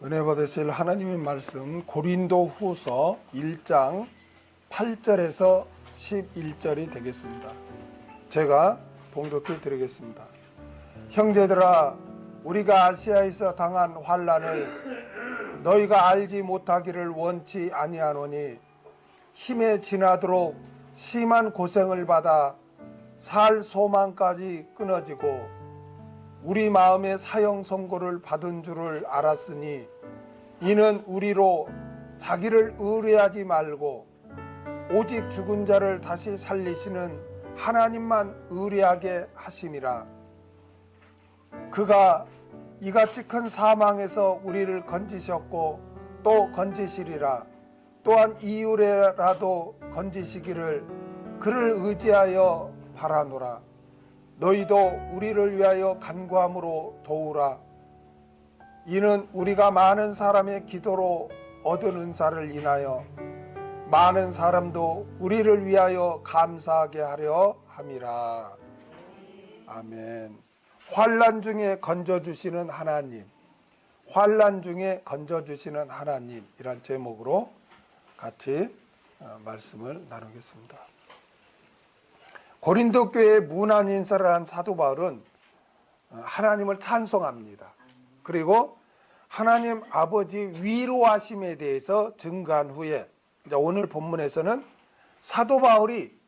은혜 받으실 하나님의 말씀 고린도 후서 1장 8절에서 11절이 되겠습니다. 제가 봉독해 드리겠습니다. 형제들아, 우리가 아시아에서 당한 환난을 너희가 알지 못하기를 원치 아니하노니 힘에 지나도록 심한 고생을 받아 살 소망까지 끊어지고 우리 마음에 사형 선고를 받은 줄을 알았으니 이는 우리로 자기를 의뢰하지 말고 오직 죽은 자를 다시 살리시는 하나님만 의뢰하게 하심이라. 그가 이같이 큰 사망에서 우리를 건지셨고 또 건지시리라. 또한 이후에라도 건지시기를 그를 의지하여 바라노라. 너희도 우리를 위하여 간구함으로 도우라. 이는 우리가 많은 사람의 기도로 얻은 은사를 인하여 많은 사람도 우리를 위하여 감사하게 하려 함이라. 아멘. 환난 중에 건져주시는 하나님, 환난 중에 건져주시는 하나님, 이란 제목으로 같이 말씀을 나누겠습니다. 고린도 교회에 문안 인사를 한 사도 바울은 하나님을 찬송합니다. 그리고 하나님 아버지 위로하심에 대해서 증거한 후에 오늘 본문에서는 사도 바울이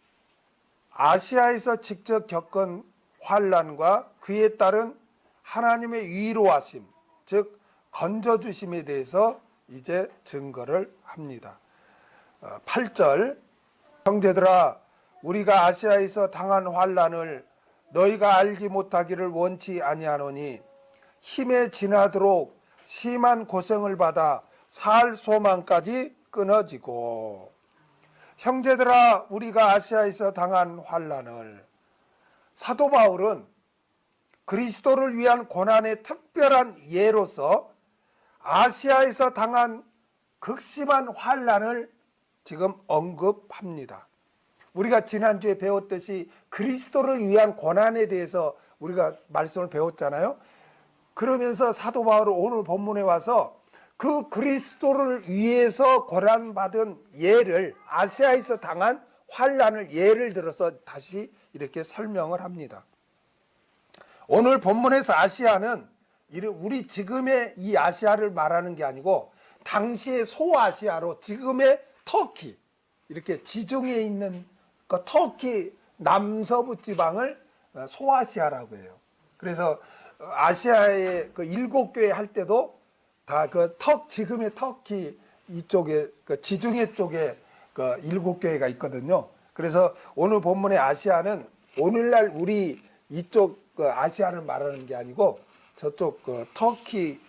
아시아에서 직접 겪은 환난과 그에 따른 하나님의 위로하심, 즉 건져주심에 대해서 이제 증거를 합니다. 8절, 형제들아, 우리가 아시아에서 당한 환난을 너희가 알지 못하기를 원치 아니하노니 힘에 지나도록 심한 고생을 받아 살 소망까지 끊어지고. 형제들아, 우리가 아시아에서 당한 환난을, 사도 바울은 그리스도를 위한 고난의 특별한 예로서 아시아에서 당한 극심한 환난을 지금 언급합니다. 우리가 지난주에 배웠듯이 그리스도를 위한 고난에 대해서 우리가 말씀을 배웠잖아요. 그러면서 사도 바울은 오늘 본문에 와서 그 그리스도를 위해서 고난받은 예를, 아시아에서 당한 환난을 예를 들어서 다시 이렇게 설명을 합니다. 오늘 본문에서 아시아는 우리 지금의 이 아시아를 말하는 게 아니고 당시의 소아시아로 지금의 터키, 이렇게 지중해에 있는 그 터키 남서부 지방을 소아시아라고 해요. 그래서 아시아의 그 7교회 할 때도 다 그 지금의 터키 이쪽에 그 지중해 쪽에 그 7교회가 있거든요. 그래서 오늘 본문의 아시아는 오늘날 우리 이쪽 그 아시아를 말하는 게 아니고 저쪽 그 터키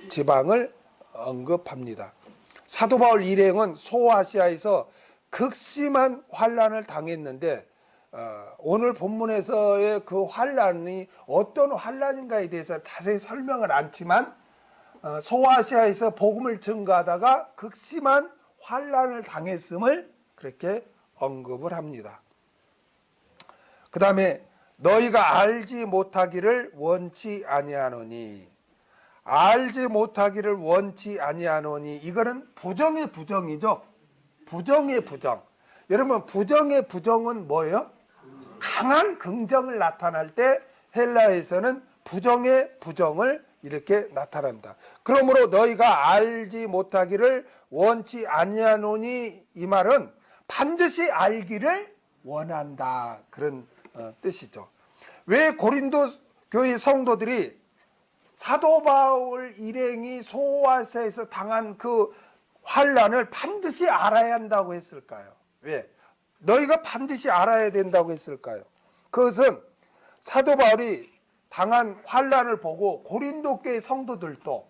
지방을 언급합니다. 사도 바울 일행은 소아시아에서 극심한 환난을 당했는데 오늘 본문에서의 그 환난이 어떤 환난인가에 대해서 자세히 설명을 않지만 소아시아에서 복음을 증거하다가 극심한 환난을 당했음을 그렇게 언급을 합니다. 그 다음에 너희가 알지 못하기를 원치 아니하노니, 알지 못하기를 원치 아니하노니, 이거는 부정의 부정이죠. 부정의 부정. 여러분, 부정의 부정은 뭐예요? 강한 긍정을 나타날 때 헬라에서는 부정의 부정을 이렇게 나타난다. 그러므로 너희가 알지 못하기를 원치 아니하노니, 이 말은 반드시 알기를 원한다, 그런 뜻이죠. 왜 고린도 교회 성도들이 사도 바울 일행이 소아시아에서 당한 그 환난을 반드시 알아야 한다고 했을까요? 왜? 너희가 반드시 알아야 된다고 했을까요? 그것은 사도 바울이 당한 환난을 보고 고린도 교회 성도들도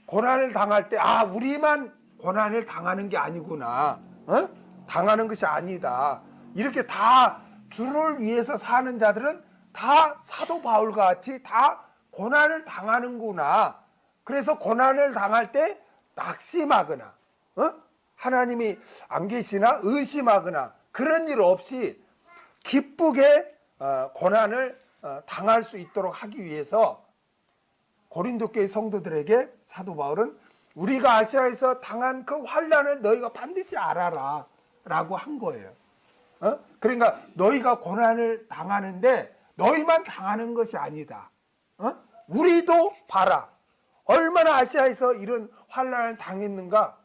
고난을 당할 때 우리만 고난을 당하는 게 아니구나, 당하는 것이 아니다, 이렇게 다 주를 위해서 사는 자들은 다 사도 바울과 같이 다 고난을 당하는구나. 그래서 고난을 당할 때 낙심하거나 하나님이 안 계시나 의심하거나 그런 일 없이 기쁘게 고난을 당할 수 있도록 하기 위해서 고린도 교회 성도들에게 사도 바울은 우리가 아시아에서 당한 그 환난을 너희가 반드시 알아라 라고 한 거예요. 그러니까 너희가 고난을 당하는데 너희만 당하는 것이 아니다. 우리도 봐라. 얼마나 아시아에서 이런 환난을 당했는가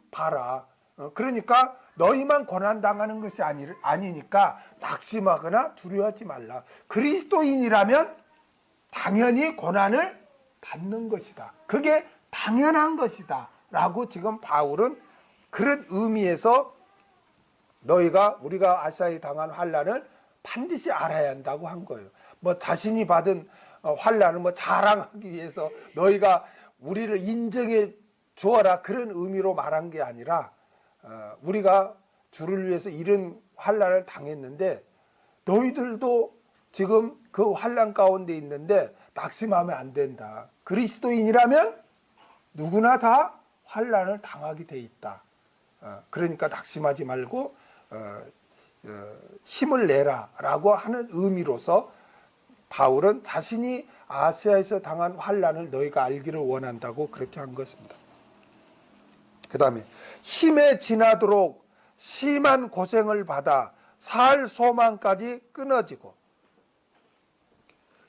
봐라. 그러니까 너희만 고난 당하는 것이 아니니까 낙심하거나 두려워하지 말라. 그리스도인이라면 당연히 고난을 받는 것이다. 그게 당연한 것이다 라고 지금 바울은 그런 의미에서 우리가 아시아에 당한 환난을 반드시 알아야 한다고 한 거예요. 뭐 자신이 받은 환난을 뭐 자랑하기 위해서 너희가 우리를 인정해 주어라 그런 의미로 말한 게 아니라 우리가 주를 위해서 이런 환난을 당했는데 너희들도 지금 그 환난 가운데 있는데 낙심하면 안 된다. 그리스도인이라면 누구나 다 환난을 당하게 돼 있다. 그러니까 낙심하지 말고 힘을 내라 라고 하는 의미로서 바울은 자신이 아시아에서 당한 환난을 너희가 알기를 원한다고 그렇게 한 것입니다. 그 다음에 힘에 지나도록 심한 고생을 받아 살 소망까지 끊어지고,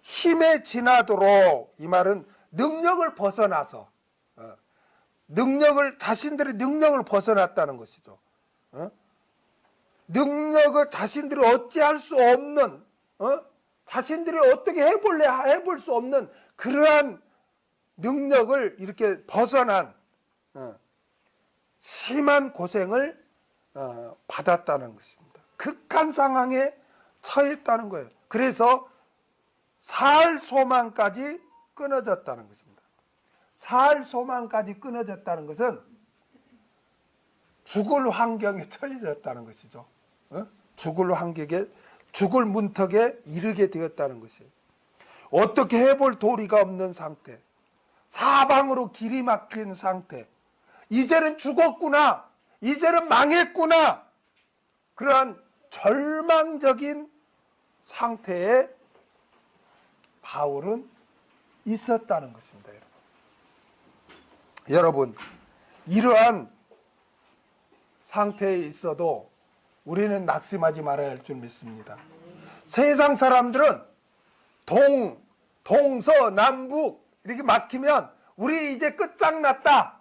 힘에 지나도록 이 말은 능력을 벗어나서 자신들의 능력을 벗어났다는 것이죠. 능력을 자신들이 어찌할 수 없는 자신들이 어떻게 해볼 수 없는 그러한 능력을 이렇게 벗어난 심한 고생을 받았다는 것입니다. 극한 상황에 처했다는 거예요. 그래서 살 소망까지 끊어졌다는 것입니다. 살 소망까지 끊어졌다는 것은 죽을 환경에 처해졌다는 것이죠. 죽을 문턱에 이르게 되었다는 것이에요. 어떻게 해볼 도리가 없는 상태, 사방으로 길이 막힌 상태, 이제는 죽었구나, 이제는 망했구나, 그러한 절망적인 상태에 바울은 있었다는 것입니다. 여러분, 이러한 상태에 있어도 우리는 낙심하지 말아야 할 줄 믿습니다. 세상 사람들은 동서, 남북 이렇게 막히면 우리 이제 끝장났다.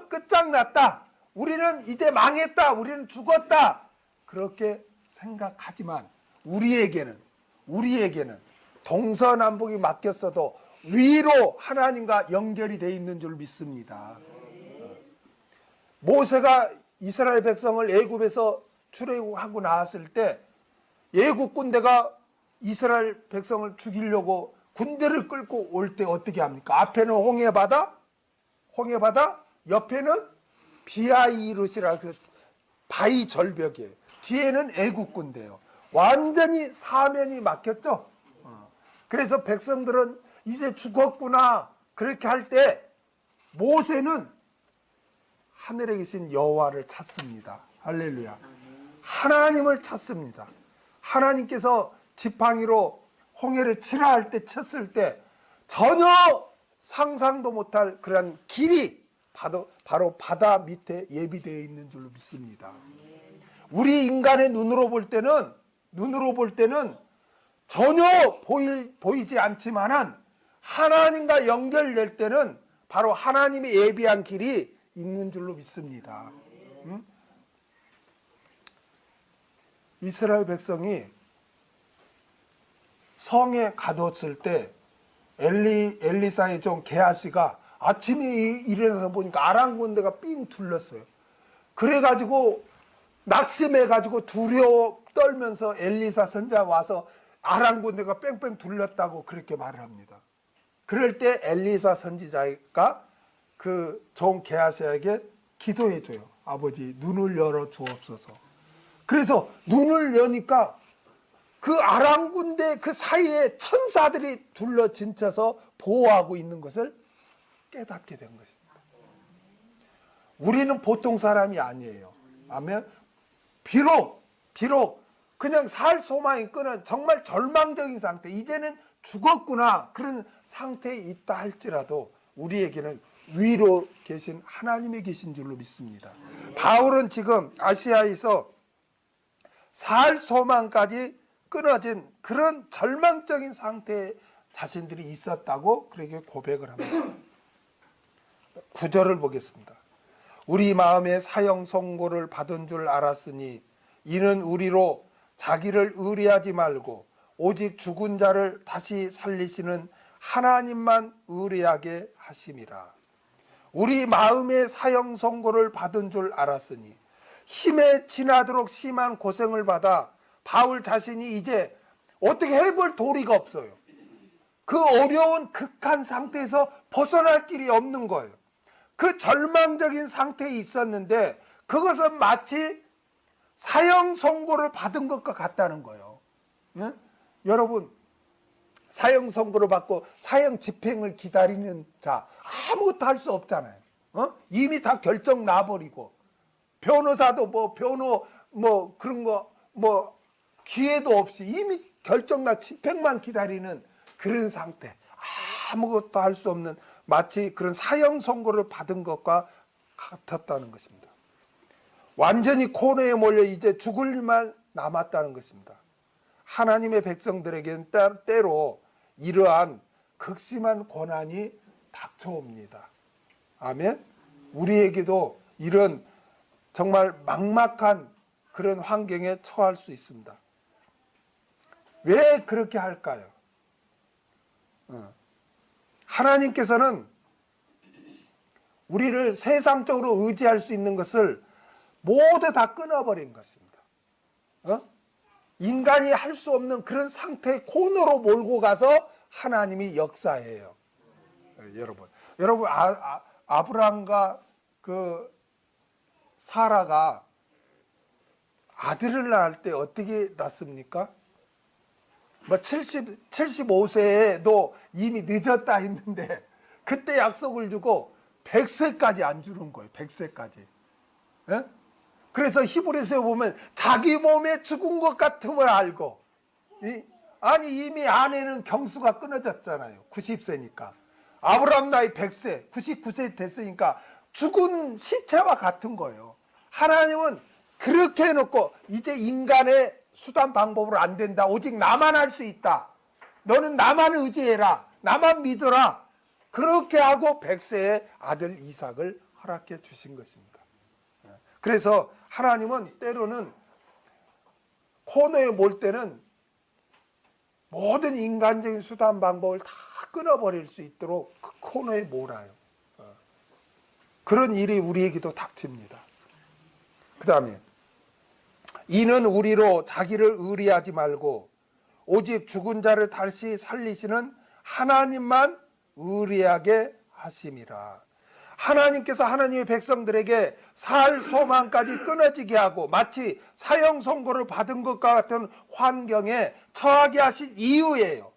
끝장났다. 우리는 이제 망했다. 우리는 죽었다. 그렇게 생각하지만 우리에게는 동서남북이 막혔어도 위로 하나님과 연결이 되어 있는 줄 믿습니다. 모세가 이스라엘 백성을 애굽에서 출애굽하고 나왔을 때 애굽 군대가 이스라엘 백성을 죽이려고 군대를 끌고 올 때 어떻게 합니까? 앞에는 홍해바다, 옆에는 비하이롯이라고 해서 바위 절벽이에요. 뒤에는 애굽 군대예요. 완전히 사면이 막혔죠. 그래서 백성들은 이제 죽었구나 그렇게 할 때 모세는 하늘에 계신 여호와를 찾습니다. 할렐루야. 하나님을 찾습니다. 하나님께서 지팡이로 홍해를 치라 할 때 쳤을 때 전혀 상상도 못할 그런 길이 바로 바다 밑에 예비되어 있는 줄로 믿습니다. 우리 인간의 눈으로 볼 때는 전혀 보이지 않지만은 하나님과 연결될 때는 바로 하나님이 예비한 길이 있는 줄로 믿습니다. 이스라엘 백성이 성에 가뒀을 때 엘리사의 종 게하시가 아침에 일어나서 보니까 아람 군대가 삥 둘렀어요. 그래가지고 낙심해가지고 두려워 떨면서 엘리사 선지자 와서 아람 군대가 뺑뺑 둘렀다고 그렇게 말을 합니다. 그럴 때 엘리사 선지자가 그 종 게하시에게 기도해줘요. 아버지 눈을 열어 주옵소서. 그래서 눈을 여니까 그 아람 군대 그 사이에 천사들이 둘러 진쳐서 보호하고 있는 것을 깨닫게 된 것입니다. 우리는 보통 사람이 아니에요. 아멘. 비록 그냥 살 소망이 끊어 정말 절망적인 상태, 이제는 죽었구나 그런 상태에 있다 할지라도 우리에게는 위로 계신 하나님이 계신 줄로 믿습니다. 바울은 지금 아시아에서 살 소망까지 끊어진 그런 절망적인 상태에 자신들이 있었다고 그렇게 고백을 합니다. 9절을 보겠습니다. 우리 마음에 사형 선고를 받은 줄 알았으니 이는 우리로 자기를 의뢰하지 말고 오직 죽은 자를 다시 살리시는 하나님만 의뢰하게 하심이라. 우리 마음에 사형 선고를 받은 줄 알았으니 힘에 지나도록 심한 고생을 받아 바울 자신이 이제 어떻게 해볼 도리가 없어요. 그 어려운 극한 상태에서 벗어날 길이 없는 거예요. 그 절망적인 상태에 있었는데 그것은 마치 사형 선고를 받은 것과 같다는 거예요. 네? 여러분, 사형 선고를 받고 사형 집행을 기다리는 자 아무것도 할 수 없잖아요. 이미 다 결정 나버리고 변호사도 변호 그런 거 기회도 없이 이미 결정 나 집행만 기다리는 그런 상태, 아무것도 할 수 없는 마치 그런 사형 선고를 받은 것과 같았다는 것입니다. 완전히 코너에 몰려 이제 죽을 일만 남았다는 것입니다. 하나님의 백성들에게는 때로 이러한 극심한 고난이 닥쳐옵니다. 아멘. 우리에게도 이런 정말 막막한 그런 환경에 처할 수 있습니다. 왜 그렇게 할까요? 하나님께서는 우리를 세상적으로 의지할 수 있는 것을 모두 다 끊어버린 것입니다. 인간이 할 수 없는 그런 상태의 코너로 몰고 가서 하나님이 역사해요. 여러분 아브라함과 그 사라가 아들을 낳을 때 어떻게 낳습니까? 75세에도 이미 늦었다 했는데 그때 약속을 주고 100세까지 안 주는 거예요. 100세까지. 예? 그래서 히브리서에 보면 자기 몸에 죽은 것 같음을 알고, 아니 이미 아내는 경수가 끊어졌잖아요. 90세니까. 아브라함 나이 100세, 99세 됐으니까 죽은 시체와 같은 거예요. 하나님은 그렇게 해놓고 이제 인간의 수단 방법으로 안 된다. 오직 나만 할 수 있다. 너는 나만 의지해라. 나만 믿어라. 그렇게 하고 100세의 아들 이삭을 허락해 주신 것입니다. 그래서 하나님은 때로는 코너에 몰 때는 모든 인간적인 수단 방법을 다 끊어버릴 수 있도록 그 코너에 몰아요. 그런 일이 우리에게도 닥칩니다. 그 다음에 이는 우리로 자기를 의뢰하지 말고 오직 죽은 자를 다시 살리시는 하나님만 의뢰하게 하심이라. 하나님께서 하나님의 백성들에게 살 소망까지 끊어지게 하고 마치 사형 선고를 받은 것과 같은 환경에 처하게 하신 이유예요.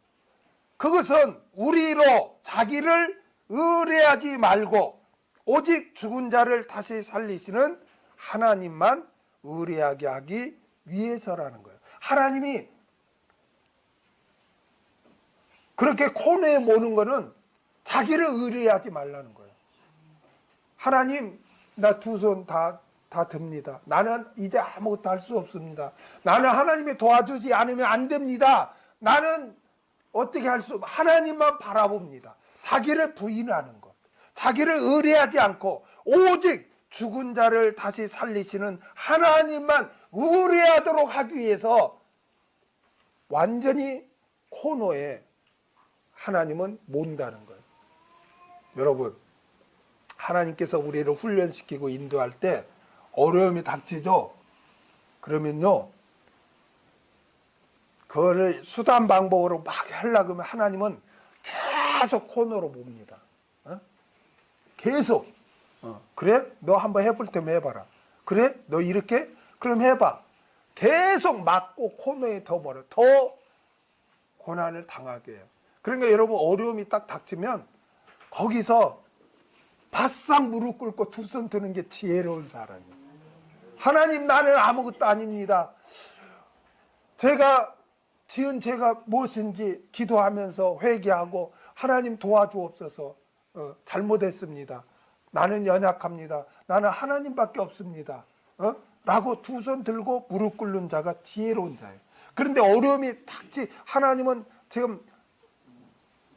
그것은 우리로 자기를 의뢰하지 말고 오직 죽은 자를 다시 살리시는 하나님만 의뢰하게 하기 위해서라는 거예요. 하나님이 그렇게 코너에 모는 거는 자기를 의뢰하지 말라는 거예요. 하나님, 나 두 손 다 듭니다. 나는 이제 아무것도 할 수 없습니다. 나는 하나님이 도와주지 않으면 안 됩니다. 나는 어떻게 할 수, 하나님만 바라봅니다. 자기를 부인하는 것, 자기를 의뢰하지 않고 오직 죽은 자를 다시 살리시는 하나님만 의뢰하도록 하기 위해서 완전히 코너에 하나님은 몬다는 거예요. 여러분, 하나님께서 우리를 훈련시키고 인도할 때 어려움이 닥치죠. 그러면요, 그거를 수단 방법으로 막 하려고 하면 하나님은 계속 코너로 봅니다. 계속. 그래? 너 한번 해볼 때면 해봐라. 그래? 너 이렇게? 그럼 해봐. 계속 막고 코너에 더 멀어. 더 고난을 당하게 해요. 그러니까 여러분 어려움이 딱 닥치면 거기서 바싹 무릎 꿇고 두 손 드는 게 지혜로운 사람이에요. 하나님, 나는 아무것도 아닙니다. 제가 지은 죄가 무엇인지 기도하면서 회개하고 하나님 도와주옵소서. 잘못했습니다. 나는 연약합니다. 나는 하나님밖에 없습니다. 라고 두 손 들고 무릎 꿇는 자가 지혜로운 자예요. 그런데 어려움이 닥치 하나님은 지금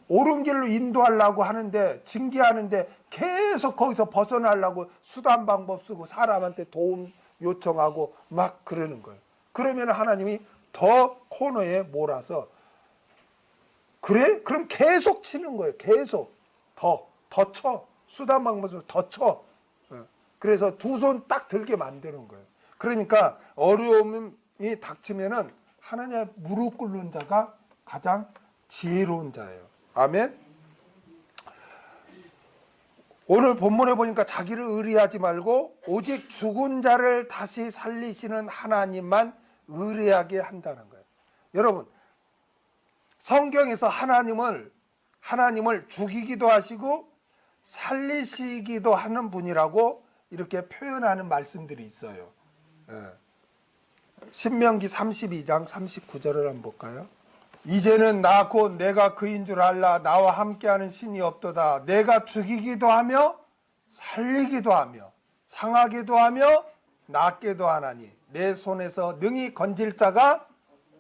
옳은 길로 인도하려고 하는데 징계하는데 계속 거기서 벗어나려고 수단 방법 쓰고 사람한테 도움 요청하고 막 그러는 거예요. 그러면 하나님이 더 코너에 몰아서 그래? 그럼 계속 치는 거예요. 계속 더 쳐. 수단 방법으로 더 쳐. 그래서 두 손 딱 들게 만드는 거예요. 그러니까 어려움이 닥치면은 하나님의 무릎 꿇는 자가 가장 지혜로운 자예요. 아멘. 오늘 본문에 보니까 자기를 의뢰하지 말고 오직 죽은 자를 다시 살리시는 하나님만 의뢰하게 한다는 거예요. 여러분, 성경에서 하나님을 죽이기도 하시고 살리시기도 하는 분이라고 이렇게 표현하는 말씀들이 있어요. 신명기 32장 39절을 한번 볼까요? 이제는 나 곧 내가 그인 줄 알라. 나와 함께하는 신이 없도다. 내가 죽이기도 하며 살리기도 하며 상하기도 하며 낫게도 하나니 내 손에서 능히 건질 자가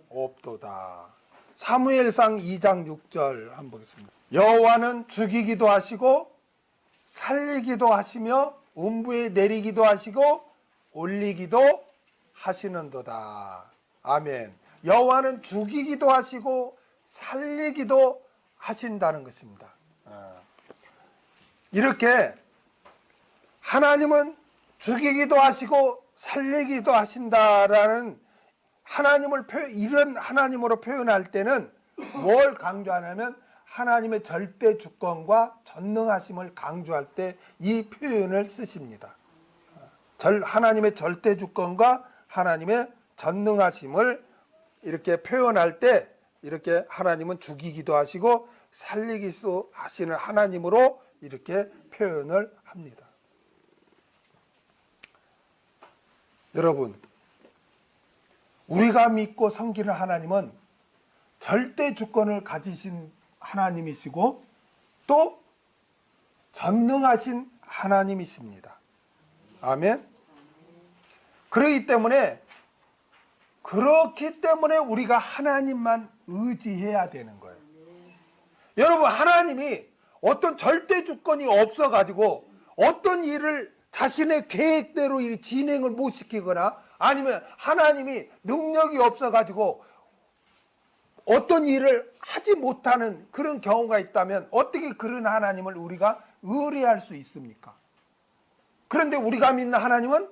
없도다. 사무엘상 2장 6절 한번 보겠습니다. 여호와는 죽이기도 하시고 살리기도 하시며 음부에 내리기도 하시고 올리기도 하시는도다. 아멘. 여호와는 죽이기도 하시고 살리기도 하신다는 것입니다. 이렇게 하나님은 죽이기도 하시고 살리기도 하신다라는 하나님을 이런 하나님으로 표현할 때는 뭘 강조하냐면 하나님의 절대 주권과 전능하심을 강조할 때 이 표현을 쓰십니다. 하나님의 절대 주권과 하나님의 전능하심을 이렇게 표현할 때 이렇게 하나님은 죽이기도 하시고 살리기도 하시는 하나님으로 이렇게 표현을 합니다. 여러분, 우리가 믿고 섬기는 하나님은 절대 주권을 가지신 하나님이시고 또 전능하신 하나님이십니다. 아멘. 그렇기 때문에 우리가 하나님만 의지해야 되는 거예요. 여러분, 하나님이 어떤 절대 주권이 없어가지고 어떤 일을 자신의 계획대로 진행을 못 시키거나 아니면 하나님이 능력이 없어가지고 어떤 일을 하지 못하는 그런 경우가 있다면 어떻게 그런 하나님을 우리가 의뢰할 수 있습니까? 그런데 우리가 믿는 하나님은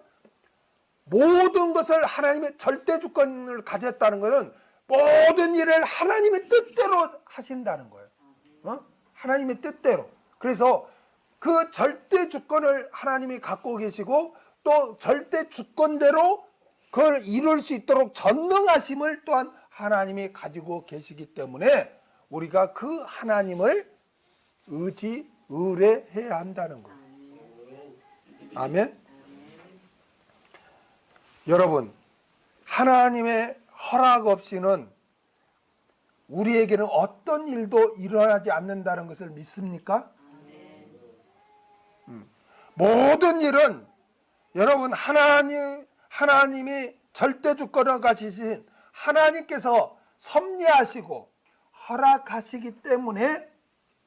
모든 것을 하나님의 절대 주권을 가졌다는 것은 모든 일을 하나님의 뜻대로 하신다는 거예요. 하나님의 뜻대로. 그래서 그 절대 주권을 하나님이 갖고 계시고 또 절대 주권대로 그걸 이룰 수 있도록 전능하심을 또한 하나님이 가지고 계시기 때문에 우리가 그 하나님을 의뢰해야 한다는 거예요. 아멘. 여러분, 하나님의 허락 없이는 우리에게는 어떤 일도 일어나지 않는다는 것을 믿습니까? 모든 일은 여러분 하나님이 절대 주권을 가지신 하나님께서 섭리하시고 허락하시기 때문에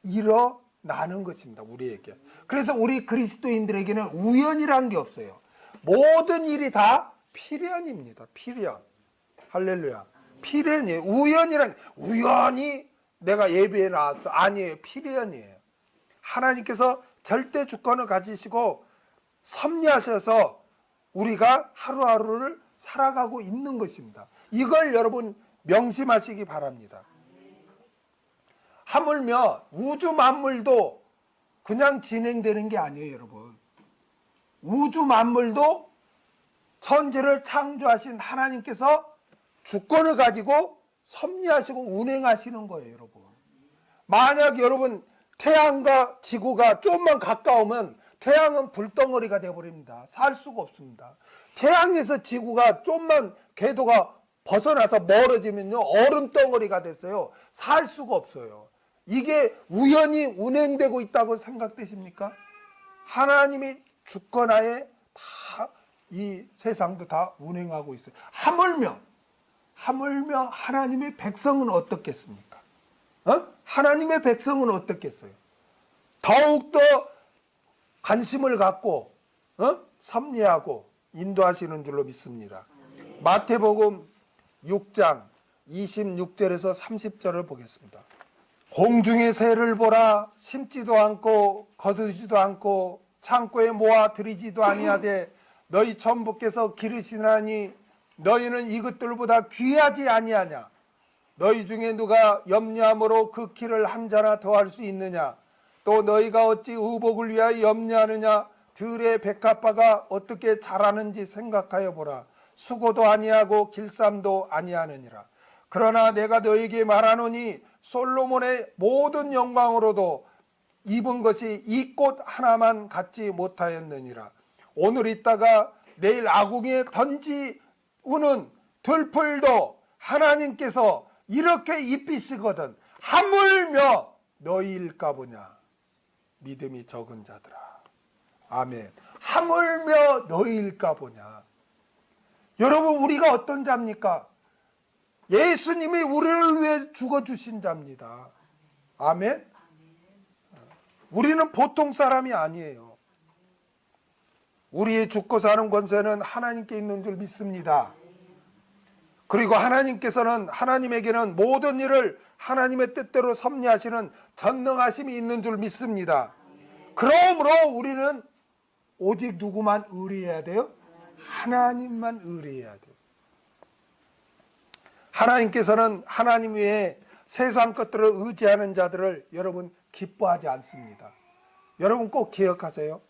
일어나는 것입니다. 우리에게. 그래서 우리 그리스도인들에게는 우연이란 게 없어요. 모든 일이 다 필연입니다. 필연. 할렐루야. 필연이에요. 우연히 내가 예배에 나왔어. 아니에요. 필연이에요. 하나님께서 절대 주권을 가지시고 섭리하셔서 우리가 하루하루를 살아가고 있는 것입니다. 이걸 여러분 명심하시기 바랍니다. 하물며 우주 만물도 그냥 진행되는 게 아니에요, 여러분. 우주 만물도 천지를 창조하신 하나님께서 주권을 가지고 섭리하시고 운행하시는 거예요, 여러분. 만약 여러분 태양과 지구가 좀만 가까우면 태양은 불덩어리가 되어버립니다. 살 수가 없습니다. 태양에서 지구가 좀만 궤도가 벗어나서 멀어지면요 얼음 덩어리가 됐어요. 살 수가 없어요. 이게 우연히 운행되고 있다고 생각되십니까? 하나님이 주권하에 다 이 세상도 다 운행하고 있어요. 하물며 하나님의 백성은 어떻겠습니까? 하나님의 백성은 어떻겠어요? 더욱더 관심을 갖고 섭리하고 인도하시는 줄로 믿습니다. 마태복음 6장 26절에서 30절을 보겠습니다. 공중의 새를 보라. 심지도 않고 거두지도 않고 창고에 모아 들이지도 아니하되 너희 천부께서 기르시나니 너희는 이것들보다 귀하지 아니하냐? 너희 중에 누가 염려함으로 그 키를 한 자나 더할 수 있느냐? 또 너희가 어찌 의복을 위하여 염려하느냐? 들의 백합화가 어떻게 자라는지 생각하여 보라. 수고도 아니하고 길쌈도 아니하느니라. 그러나 내가 너희에게 말하노니 솔로몬의 모든 영광으로도 입은 것이 이 꽃 하나만 갖지 못하였느니라. 오늘 있다가 내일 아궁이에 던지우는 들풀도 하나님께서 이렇게 입히시거든 하물며 너희일까 보냐. 믿음이 적은 자들아. 아멘. 하물며 너희일까 보냐. 여러분, 우리가 어떤 자입니까? 예수님이 우리를 위해 죽어주신 자입니다. 아멘. 우리는 보통 사람이 아니에요. 우리의 죽고 사는 권세는 하나님께 있는 줄 믿습니다. 그리고 하나님에게는 모든 일을 하나님의 뜻대로 섭리하시는 전능하심이 있는 줄 믿습니다. 그러므로 우리는 오직 누구만 의뢰해야 돼요? 하나님만 의뢰해야 돼요. 하나님께서는 하나님 외에 세상 것들을 의지하는 자들을 여러분 기뻐하지 않습니다. 여러분 꼭 기억하세요.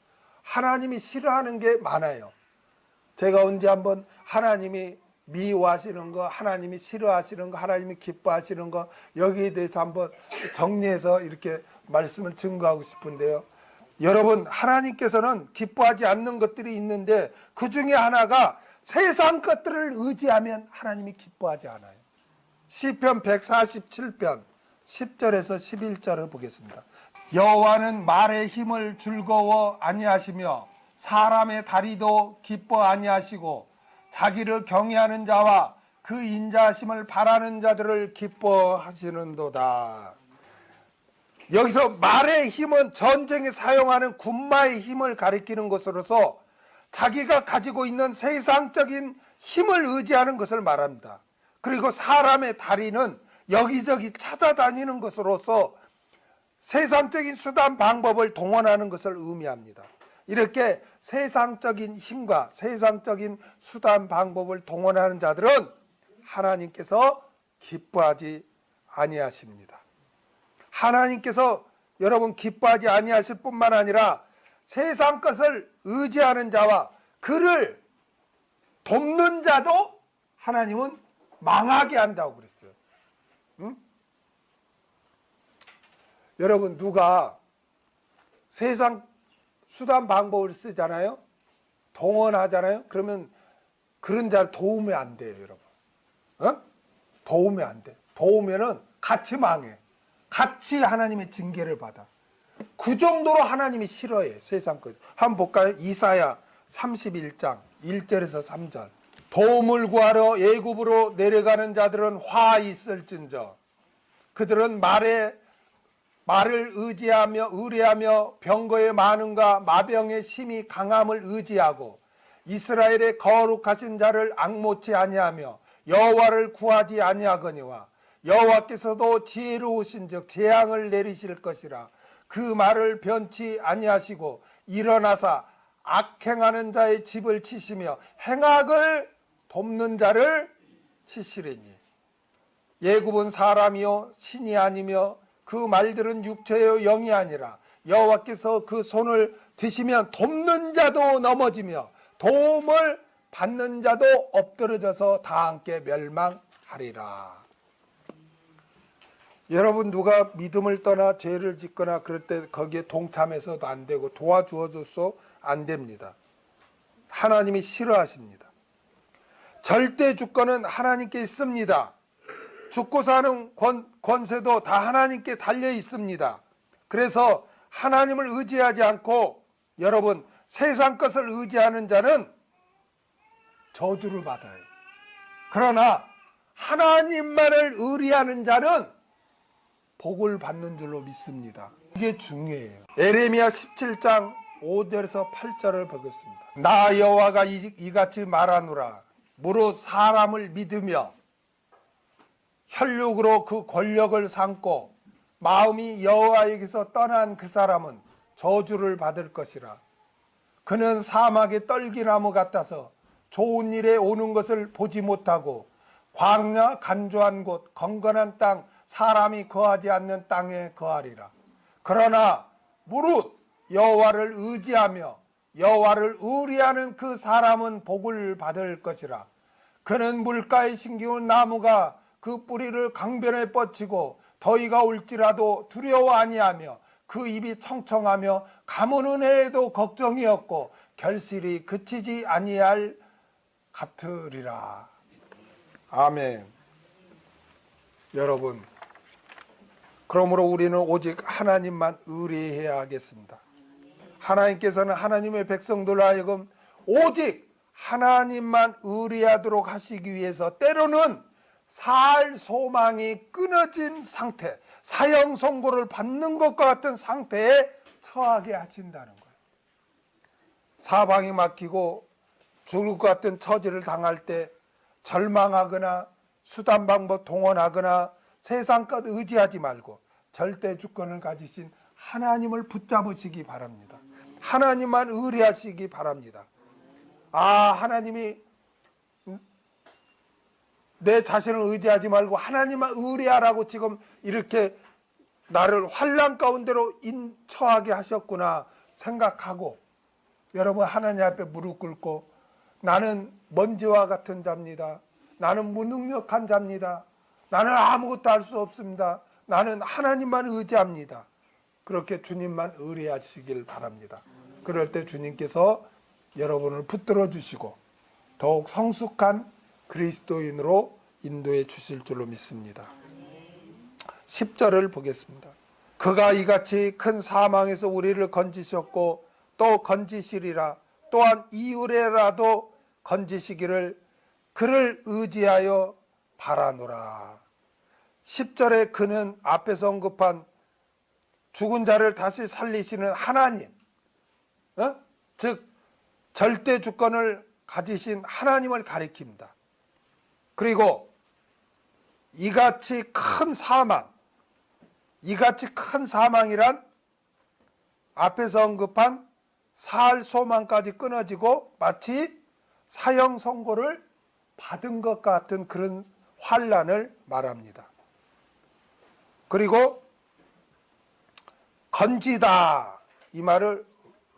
하나님이 싫어하는 게 많아요. 제가 언제 한번 하나님이 미워하시는 거, 하나님이 싫어하시는 거, 하나님이 기뻐하시는 거 여기에 대해서 한번 정리해서 이렇게 말씀을 증거하고 싶은데요. 여러분, 하나님께서는 기뻐하지 않는 것들이 있는데 그 중에 하나가 세상 것들을 의지하면 하나님이 기뻐하지 않아요. 시편 147편 10절에서 11절을 보겠습니다. 여호와는 말의 힘을 즐거워 아니하시며 사람의 다리도 기뻐 아니하시고 자기를 경외하는 자와 그 인자하심을 바라는 자들을 기뻐하시는도다. 여기서 말의 힘은 전쟁에 사용하는 군마의 힘을 가리키는 것으로서 자기가 가지고 있는 세상적인 힘을 의지하는 것을 말합니다. 그리고 사람의 다리는 여기저기 찾아다니는 것으로서 세상적인 수단 방법을 동원하는 것을 의미합니다. 이렇게 세상적인 힘과 세상적인 수단 방법을 동원하는 자들은 하나님께서 기뻐하지 아니하십니다. 하나님께서 여러분 기뻐하지 아니하실 뿐만 아니라 세상 것을 의지하는 자와 그를 돕는 자도 하나님은 망하게 한다고 그랬어요. 응? 여러분, 누가 세상 수단 방법을 쓰잖아요. 동원하잖아요. 그러면 그런 자를 도우면 안 돼요, 여러분. 도우면 안 돼. 도우면은 같이 망해. 같이 하나님의 징계를 받아. 그 정도로 하나님이 싫어해, 세상 것. 한번 볼까요? 이사야 31장 1절에서 3절. 도움을 구하러 애굽으로 내려가는 자들은 화 있을진저. 그들은 말을 의뢰하며 병거의 많음과 마병의 심히 강함을 의지하고 이스라엘의 거룩하신 자를 앙모치 아니하며 여호와를 구하지 아니하거니와 여호와께서도 지혜로우신즉 재앙을 내리실 것이라. 그 말을 변치 아니하시고 일어나사 악행하는 자의 집을 치시며 행악을 돕는 자를 치시리니. 예굽은 사람이요 신이 아니며 그 말들은 육체요 영이 아니라 여호와께서 그 손을 드시면 돕는 자도 넘어지며 도움을 받는 자도 엎드러져서 다 함께 멸망하리라. 여러분, 누가 믿음을 떠나 죄를 짓거나 그럴 때 거기에 동참해서도 안 되고 도와주어줘서 안 됩니다. 하나님이 싫어하십니다. 절대 주권은 하나님께 있습니다. 죽고 사는 권세도 다 하나님께 달려 있습니다. 그래서 하나님을 의지하지 않고 여러분 세상 것을 의지하는 자는 저주를 받아요. 그러나 하나님만을 의리하는 자는 복을 받는 줄로 믿습니다. 이게 중요해요. 에레미야 17장 5절에서 8절을 보겠습니다. 나 여호와가 이같이 말하노라. 무릇 사람을 믿으며 혈육으로 그 권력을 삼고 마음이 여호와에게서 떠난 그 사람은 저주를 받을 것이라. 그는 사막의 떨기나무 같아서 좋은 일에 오는 것을 보지 못하고 광야 간조한 곳 건건한 땅 사람이 거하지 않는 땅에 거하리라. 그러나 무릇 여호와를 의지하며 여호와를 의리하는 그 사람은 복을 받을 것이라. 그는 물가에 심기운 나무가 그 뿌리를 강변에 뻗치고 더위가 올지라도 두려워 아니하며 그 입이 청청하며 가무는 해에도 걱정이 없고 결실이 그치지 아니할 같으리라. 아멘. 여러분, 그러므로 우리는 오직 하나님만 의뢰해야 하겠습니다. 하나님께서는 하나님의 백성들로 하여금 오직 하나님만 의뢰하도록 하시기 위해서 때로는 살 소망이 끊어진 상태, 사형 선고를 받는 것과 같은 상태에 처하게 하신다는 거예요. 사방이 막히고 죽을 것 같은 처지를 당할 때 절망하거나 수단 방법 동원하거나 세상 것 의지하지 말고 절대 주권을 가지신 하나님을 붙잡으시기 바랍니다. 하나님만 의뢰하시기 바랍니다. 하나님이 내 자신을 의지하지 말고 하나님만 의뢰하라고 지금 이렇게 나를 환난 가운데로 처하게 하셨구나 생각하고 여러분 하나님 앞에 무릎 꿇고 나는 먼지와 같은 자입니다. 나는 무능력한 자입니다. 나는 아무것도 할 수 없습니다. 나는 하나님만 의지합니다. 그렇게 주님만 의뢰하시길 바랍니다. 그럴 때 주님께서 여러분을 붙들어 주시고 더욱 성숙한 그리스도인으로 인도해 주실 줄로 믿습니다. 10절을 보겠습니다. 그가 이같이 큰 사망에서 우리를 건지셨고 또 건지시리라. 또한 이후에라도 건지시기를 그를 의지하여 바라노라. 10절에 그는 앞에서 언급한 죽은 자를 다시 살리시는 하나님, 즉 절대 주권을 가지신 하나님을 가리킵니다. 그리고 이같이 큰 사망, 이같이 큰 사망이란 앞에서 언급한 살 소망까지 끊어지고 마치 사형 선고를 받은 것 같은 그런 환난을 말합니다. 그리고 건지다 이 말을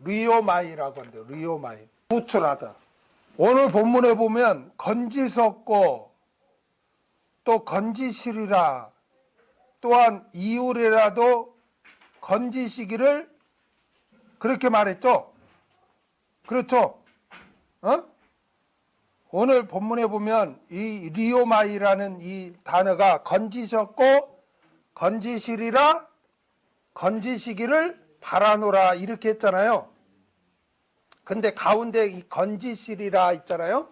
리오마이라고 하는데 리오마이 구출하다. 오늘 본문에 보면 건지셨고 또 건지시리라 또한 이후에라도 건지시기를 그렇게 말했죠. 그렇죠? 오늘 본문에 보면 이 리오마이라는 이 단어가 건지셨고 건지시리라 건지시기를 바라노라 이렇게 했잖아요. 근데 가운데 이 건지시리라 있잖아요.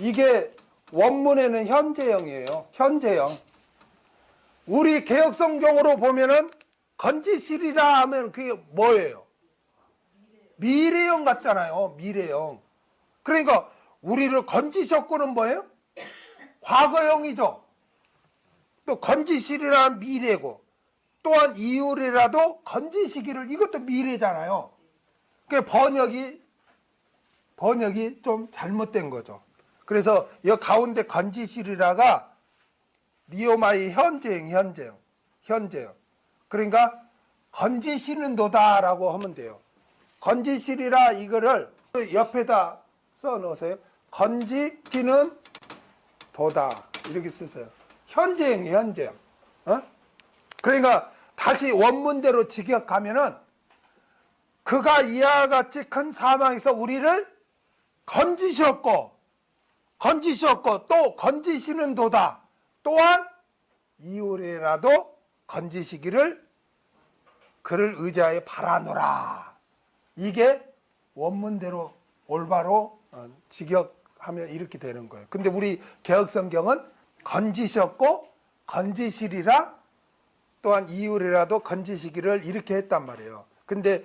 이게 원문에는 현재형이에요. 현재형. 우리 개역성경으로 보면은 건지시리라 하면 그게 뭐예요? 미래형 같잖아요. 미래형. 그러니까 우리를 건지셨고는 뭐예요? 과거형이죠. 또 건지시리라는 미래고 또한 이후에라도 건지시기를 이것도 미래잖아요. 그 번역이 좀 잘못된 거죠. 그래서 이 가운데 건지시리라가 리오마이 현재형. 그러니까 건지시는도다라고 하면 돼요. 건지시리라 이거를 옆에다 써 놓으세요. 건지시는 도다 이렇게 쓰세요. 현재형이에요. 현재형. 그러니까 다시 원문대로 직역하면은 그가 이와 같이 큰 사망에서 우리를 건지셨고 건지셨고 또 건지시는도다. 또한 이후에라도 건지시기를 그를 의지하여 바라노라. 이게 원문대로 올바로 직역하면 이렇게 되는 거예요. 근데 우리 개혁성경은 건지셨고 건지시리라, 또한 이후에라도 건지시기를 이렇게 했단 말이에요. 근데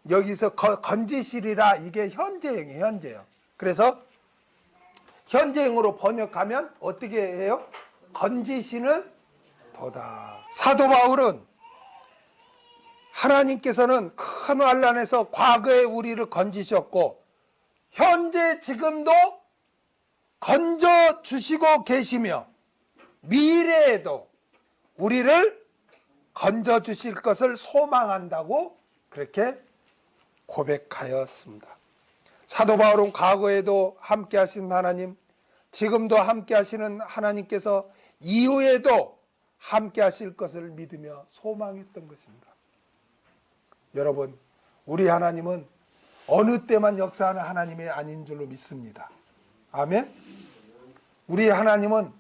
여기서 건지시리라 이게 현재형이에요. 현재형. 그래서 현재형으로 번역하면 어떻게 해요? 건지시는 도다. 사도 바울은 하나님께서는 큰 환난에서 과거에 우리를 건지셨고 현재 지금도 건져 주시고 계시며 미래에도 우리를 건져 주실 것을 소망한다고 그렇게 고백하였습니다. 사도 바울은 과거에도 함께 하신 하나님, 지금도 함께 하시는 하나님께서 이후에도 함께 하실 것을 믿으며 소망했던 것입니다. 여러분, 우리 하나님은 어느 때만 역사하는 하나님이 아닌 줄로 믿습니다. 아멘. 우리 하나님은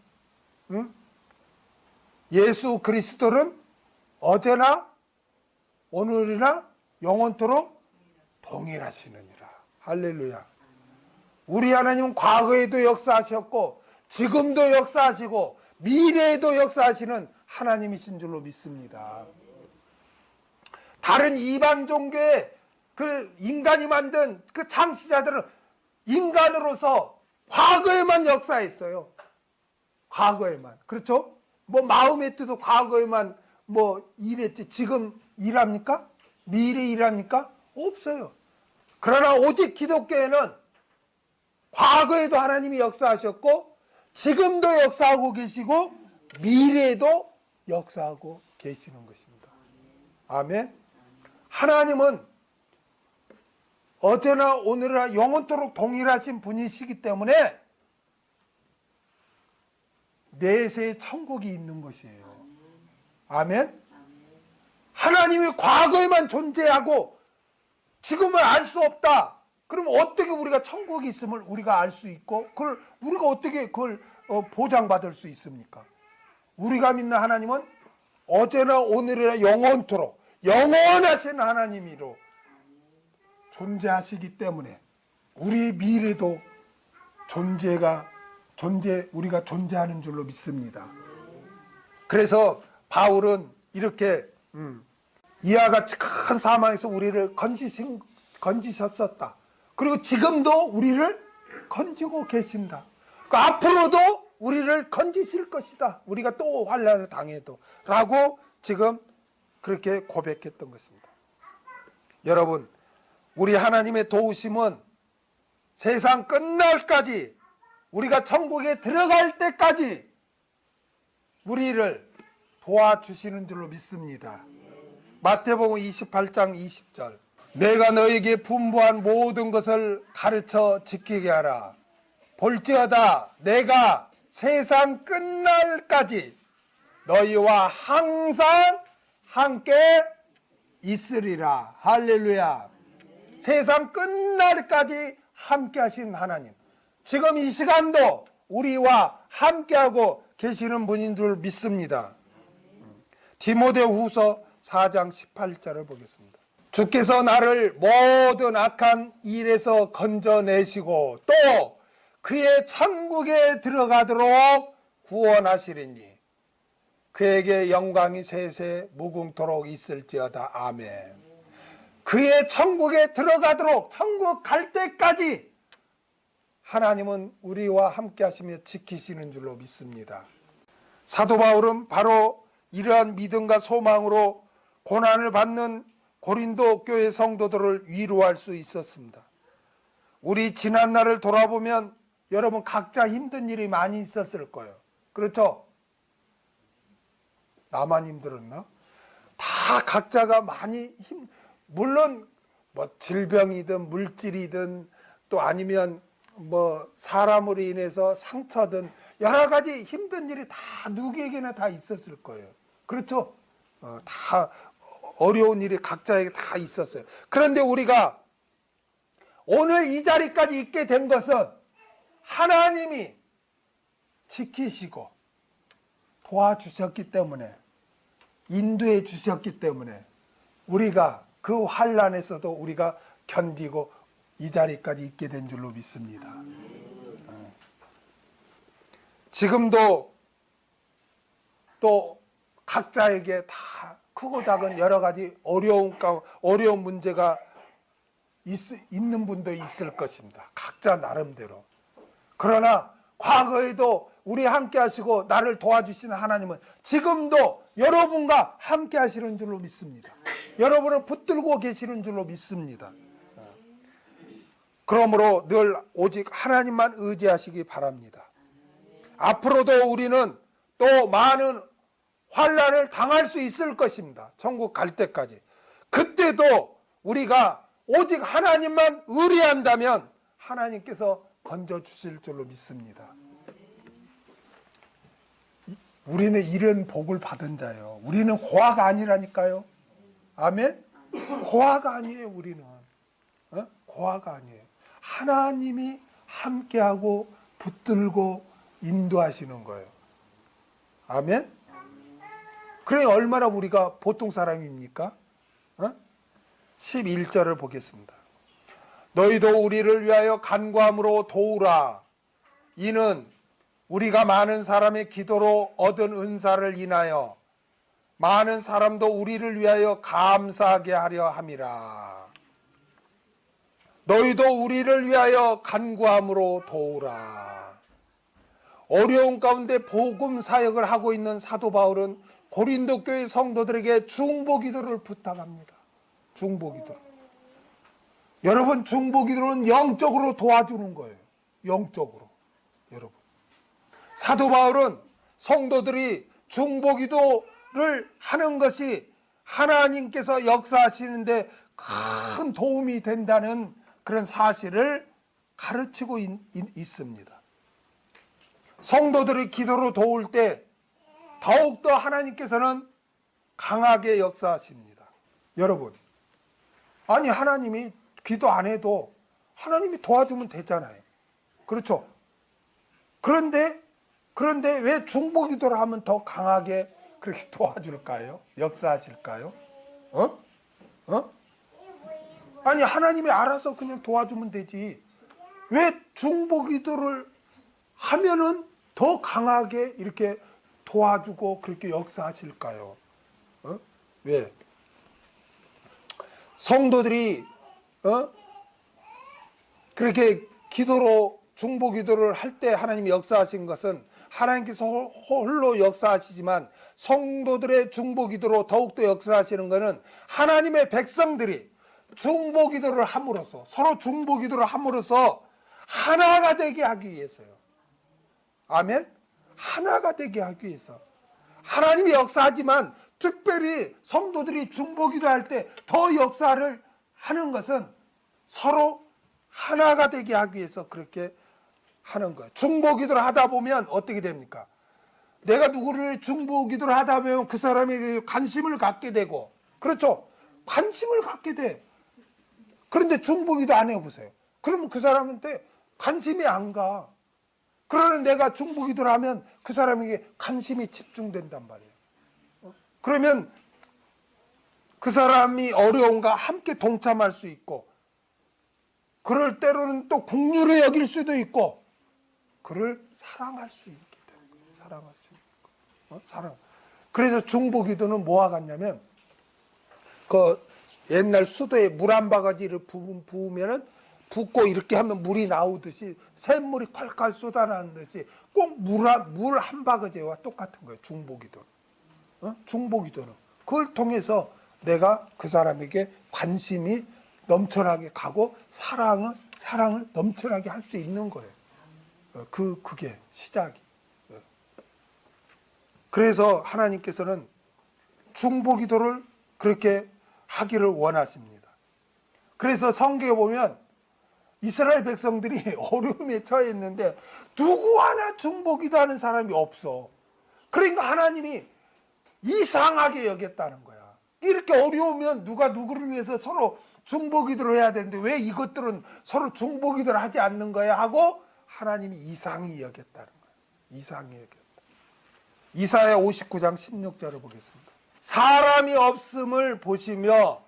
예수 그리스도는 어제나 오늘이나 영원토록 동일하시느니라. 할렐루야. 우리 하나님은 과거에도 역사하셨고 지금도 역사하시고 미래에도 역사하시는 하나님이신 줄로 믿습니다. 다른 이방 종교의 그 인간이 만든 그 창시자들은 인간으로서 과거에만 역사했어요. 과거에만. 그렇죠? 뭐 마음의 뜻도 과거에만 뭐 일했지 지금 일합니까? 미래 일합니까? 없어요. 그러나 오직 기독교에는 과거에도 하나님이 역사하셨고 지금도 역사하고 계시고 미래에도 역사하고 계시는 것입니다. 아멘. 하나님은 어제나 오늘이나 영원토록 동일하신 분이시기 때문에 내세에 천국이 있는 것이에요. 아멘. 하나님이 과거에만 존재하고 지금은 알 수 없다. 그러면 어떻게 우리가 천국이 있음을 우리가 알 수 있고 그걸 우리가 어떻게 그걸 보장받을 수 있습니까? 우리가 믿는 하나님은 어제나 오늘이나 영원토록 영원하신 하나님이로 존재하시기 때문에 우리의 미래도 우리가 존재하는 줄로 믿습니다. 그래서 바울은 이렇게 이와 같이 큰 사망에서 우리를 건지셨었다. 그리고 지금도 우리를 건지고 계신다. 그러니까 앞으로도 우리를 건지실 것이다. 우리가 또 환난을 당해도 라고 지금 그렇게 고백했던 것입니다. 여러분, 우리 하나님의 도우심은 세상 끝날까지 우리가 천국에 들어갈 때까지 우리를 도와주시는 줄로 믿습니다. 마태복음 28장 20절. 내가 너에게 분부한 모든 것을 가르쳐 지키게 하라. 볼지어다 내가 세상 끝날까지 너희와 항상 함께 있으리라. 할렐루야. 세상 끝날까지 함께 하신 하나님, 지금 이 시간도 우리와 함께하고 계시는 분인 줄 믿습니다. 디모데후서 4장 18절을 보겠습니다. 주께서 나를 모든 악한 일에서 건져내시고 또 그의 천국에 들어가도록 구원하시리니 그에게 영광이 세세 무궁토록 있을지어다. 아멘. 그의 천국에 들어가도록 천국 갈 때까지 하나님은 우리와 함께 하시며 지키시는 줄로 믿습니다. 사도 바울은 바로 이러한 믿음과 소망으로 고난을 받는 고린도 교회 성도들을 위로할 수 있었습니다. 우리 지난날을 돌아보면 여러분 각자 힘든 일이 많이 있었을 거예요. 그렇죠? 나만 힘들었나? 다 각자가 많이 물론 뭐 질병이든 물질이든 또 아니면 뭐 사람으로 인해서 상처든 여러 가지 힘든 일이 다 누구에게나 다 있었을 거예요. 그렇죠? 다 어려운 일이 각자에게 다 있었어요. 그런데 우리가 오늘 이 자리까지 있게 된 것은 하나님이 지키시고 도와주셨기 때문에, 인도해 주셨기 때문에 우리가 그 환난에서도 우리가 견디고 이 자리까지 있게 된 줄로 믿습니다. 지금도 또 각자에게 다 크고 작은 여러 가지 어려운 문제가 있는 분도 있을 것입니다. 각자 나름대로. 그러나 과거에도 우리 함께 하시고 나를 도와주시는 하나님은 지금도 여러분과 함께 하시는 줄로 믿습니다. 여러분을 붙들고 계시는 줄로 믿습니다. 그러므로 늘 오직 하나님만 의지하시기 바랍니다. 앞으로도 우리는 또 많은 환난을 당할 수 있을 것입니다. 천국 갈 때까지. 그때도 우리가 오직 하나님만 의뢰한다면 하나님께서 건져주실 줄로 믿습니다. 우리는 이런 복을 받은 자예요. 우리는 고아가 아니라니까요. 아멘? 고아가 아니에요. 우리는 고아가 아니에요. 하나님이 함께하고 붙들고 인도하시는 거예요. 아멘? 그래 얼마나 우리가 보통 사람입니까? 11절을 보겠습니다. 너희도 우리를 위하여 간구함으로 도우라. 이는 우리가 많은 사람의 기도로 얻은 은사를 인하여 많은 사람도 우리를 위하여 감사하게 하려 함이라. 너희도 우리를 위하여 간구함으로 도우라. 어려운 가운데 복음 사역을 하고 있는 사도 바울은 고린도 교회 성도들에게 중보기도를 부탁합니다. 중보기도. 여러분, 중보기도는 영적으로 도와주는 거예요. 영적으로. 여러분, 사도 바울은 성도들이 중보기도를 하는 것이 하나님께서 역사하시는데 큰 도움이 된다는 그런 사실을 가르치고 있습니다. 성도들이 기도로 도울 때 더욱더 하나님께서는 강하게 역사하십니다. 여러분, 아니 하나님이 기도 안 해도 하나님이 도와주면 되잖아요. 그렇죠? 그런데 왜 중보기도를 하면 더 강하게 그렇게 도와줄까요? 역사하실까요? 아니 하나님이 알아서 그냥 도와주면 되지. 왜 중보기도를 하면은 더 강하게 이렇게 도와주고 그렇게 역사하실까요? 왜? 성도들이 그렇게 기도로 중보기도를 할 때 하나님이 역사하신 것은 하나님께서 홀로 역사하시지만 성도들의 중보기도로 더욱더 역사하시는 것은 하나님의 백성들이 중보기도를 함으로써, 서로 중보기도를 함으로써 하나가 되게 하기 위해서요. 아멘? 하나가 되게 하기 위해서. 하나님이 역사하지만 특별히 성도들이 중보기도할 때 더 역사를 하는 것은 서로 하나가 되게 하기 위해서 그렇게 하는 거예요. 중보기도를 하다 보면 어떻게 됩니까? 내가 누구를 중보기도를 하다 보면 그 사람에게 관심을 갖게 되고, 그렇죠? 관심을 갖게 돼. 그런데 중보기도 안 해보세요. 그러면 그 사람한테 관심이 안 가. 그러는 내가 중보기도를 하면 그 사람에게 관심이 집중된단 말이에요. 그러면 그 사람이 어려운가 함께 동참할 수 있고, 그럴 때로는 또 긍휼히 여길 수도 있고, 그를 사랑할 수 있게 되는 거예요. 사랑할 수 있고, 사랑. 그래서 중보기도는 뭐와 같냐면, 그 옛날 수도에 물 한 바가지를 부으면은 붓고 이렇게 하면 물이 나오듯이 샘물이 콸콸 쏟아나는 듯이 꼭 물 한 바가지와 똑같은 거예요. 중보기도는. 중보기도는. 그걸 통해서 내가 그 사람에게 관심이 넘쳐나게 가고 사랑을 넘쳐나게 할 수 있는 거예요. 그게 시작이. 그래서 하나님께서는 중보기도를 그렇게 하기를 원하십니다. 그래서 성경에 보면 이스라엘 백성들이 어려움에 처해 있는데 누구 하나 중보기도하는 사람이 없어. 그러니까 하나님이 이상하게 여겼다는 거야. 이렇게 어려우면 누가 누구를 위해서 서로 중보기도를 해야 되는데 왜 이것들은 서로 중보기도를 하지 않는 거야 하고 하나님이 이상히 여겼다는 거예요. 이상히 여겼다. 이사야 59장 16절을 보겠습니다. 사람이 없음을 보시며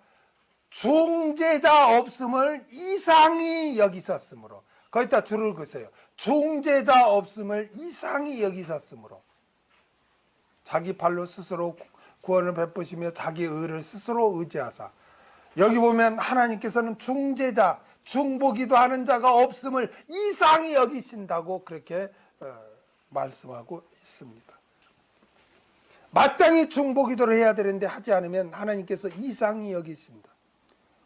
중재자 없음을 이상히 여기셨으므로. 거기다 줄을 그으세요. 중재자 없음을 이상히 여기셨으므로. 자기 발로 스스로 구원을 베푸시며 자기 의를 스스로 의지하사. 여기 보면 하나님께서는 중재자, 중보기도 하는 자가 없음을 이상히 여기신다고 그렇게 말씀하고 있습니다. 마땅히 중보기도를 해야 되는데 하지 않으면 하나님께서 이상히 여기십니다.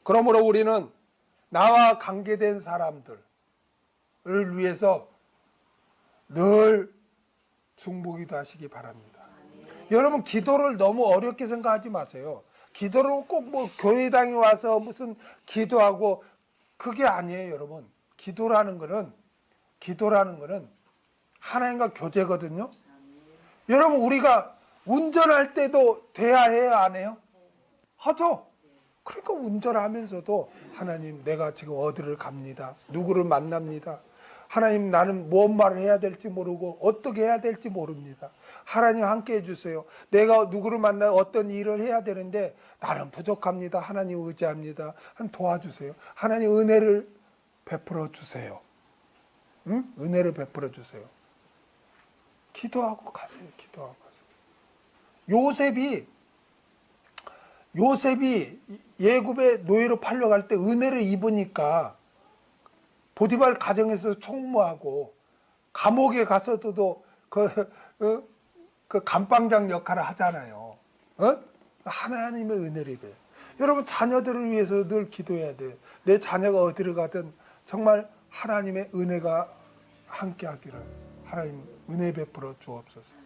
그러므로 우리는 나와 관계된 사람들을 위해서 늘 중보기도 하시기 바랍니다. 여러분, 기도를 너무 어렵게 생각하지 마세요. 기도를 꼭 뭐 교회당에 와서 무슨 기도하고 그게 아니에요, 여러분. 기도라는 거는 하나님과 교제거든요. 여러분, 우리가 운전할 때도 돼야 해요, 안 해요? 하죠. 그러니까 운전하면서도 하나님, 내가 지금 어디를 갑니다. 누구를 만납니다. 하나님, 나는 뭔 말을 해야 될지 모르고 어떻게 해야 될지 모릅니다. 하나님 함께 해주세요. 내가 누구를 만나 어떤 일을 해야 되는데 나는 부족합니다. 하나님 의지합니다. 하나님 도와주세요. 하나님 은혜를 베풀어 주세요. 응? 은혜를 베풀어 주세요. 기도하고 가세요. 기도하고 가세요. 요셉이 예굽의 노예로 팔려갈 때 은혜를 입으니까 보디발 가정에서 총무하고 감옥에 가서도 그 감방장 역할을 하잖아요. 하나님의 은혜를 입어요. 여러분, 자녀들을 위해서 늘 기도해야 돼요. 내 자녀가 어디를 가든 정말 하나님의 은혜가 함께 하기를 하나님 은혜 베풀어 주옵소서.